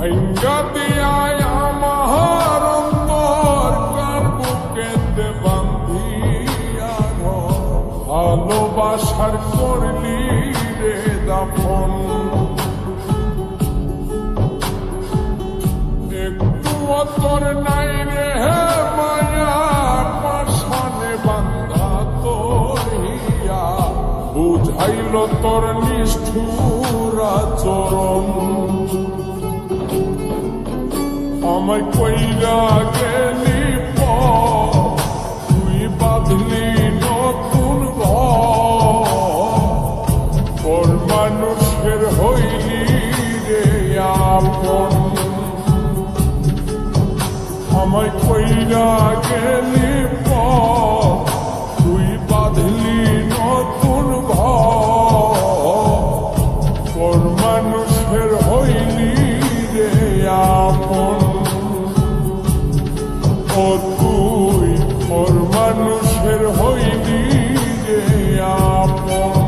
ভাঙ্গা দিয়ায় আমার অন্তর কার বুকেতে বান্ধিয়া ঘর ভালোবাসার করলি রে দাফন একটু তোর নাই রে মায়া পাশানে বান্ধা তোর হিয়া বুঝাইল তোর নিষ্ঠুর আচরণ আমায় কইরা গেলি তুই বাঁধলি নতুন ঘর মানুষের হইলি রে আপন আমায় কইরা গেলি তুই বাঁধলি নতুন ঘর মানুষের হইলি রে আপন ও তুই ওর মানুষের হইলি রে আপন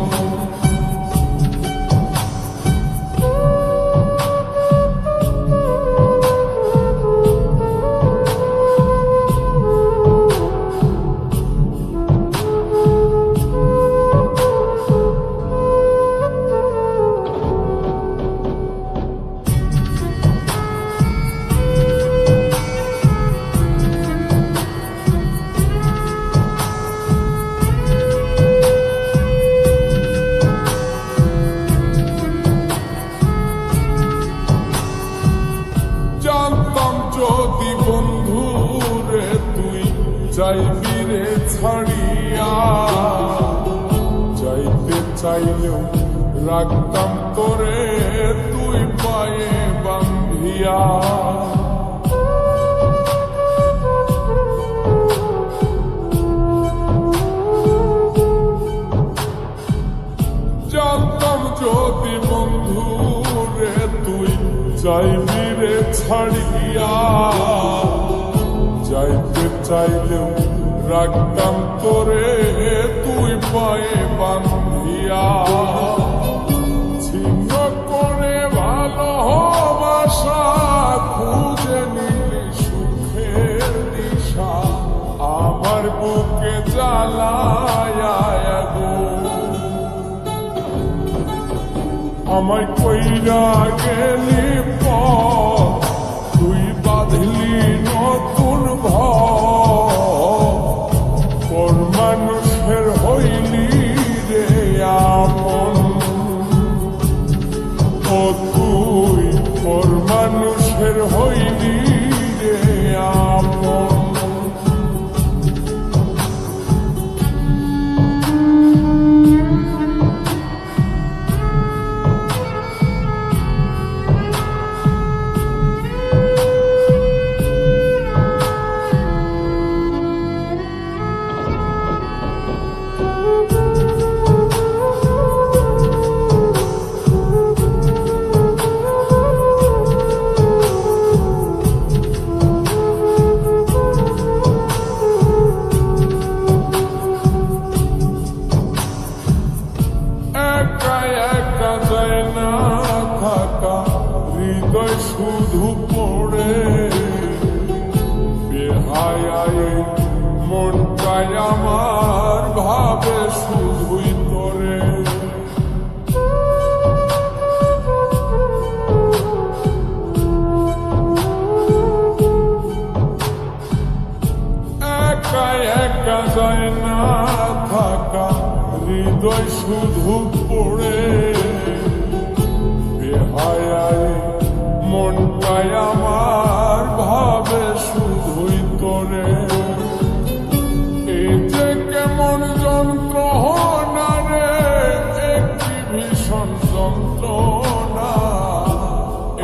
যদি বন্ধু রে তুই যাইবি রে ছাড়িয়া যাইতে চাইলেও রাখতাম তোরে তুই পায়ে বান্ধিয়া জানতাম যদি বন্ধু রে তুই যাইবি রে ছাড়িয়া যাইতে চাইলেও রাখতাম তোরে তুই পায়ে বান্ধিয়া ছিন্ন করে ভালোবাসা খুঁজে নিলি সুখের দিশা আমার বুকে জ্বালায় আমায় কইরা গেলি তুই বাঁধলি নতুন ঘর মানুষের হইলি রে আপন ও তুই ওর মানুষের হইলি রে আপন হৃদয় শুধু পড়ে বেহায় মনটাই আমার ভাবে শুধুই তোরে একা একা যায় না থাকা হৃদয় শুধু পড়ে বেহায় মনটাই আমার ভাবে শুধুই তোরে এই যে কেমন যন্ত্রণা রে একটি ভীষণ যন্ত্রণা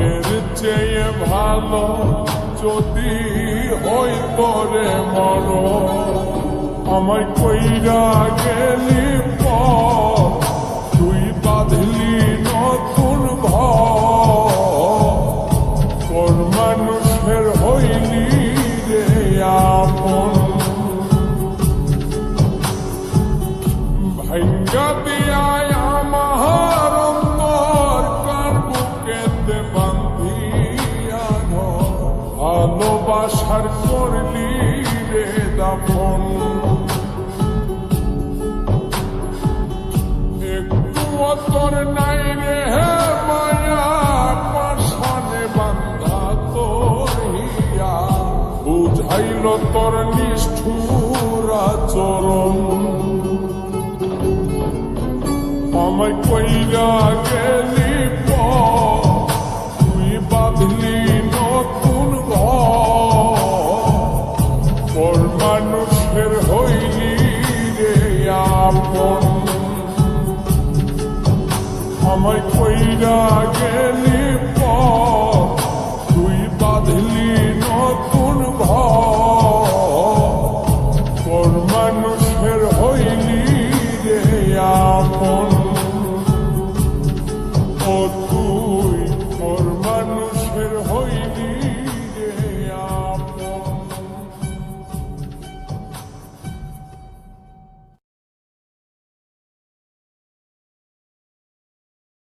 এর চেয়ে ভালো যদি হই তোরে মর আমায় কইরা গেলি তুই বাঁধলি নতুন ঘর মানুষের হইলি রে আপন ভাঙ্গা দিয়ায় আমার অন্তর কার বুকেতে বান্ধিয়া ভালোবাসার করলি রে দাফন একটু তোর নাই রে মায়া পাশানে বান্ধা তোর হিয়া বুঝাইল তোর নিষ্ঠুর আচরণ আমায় কইরা গেলি তুই বাঁধলি নতুন ঘর মানুষের হইলি রে আপন আমায় কইরা গেলি তুই বাঁধলি নতুন ঘর মানুষের হইলি রে আপন ও তুই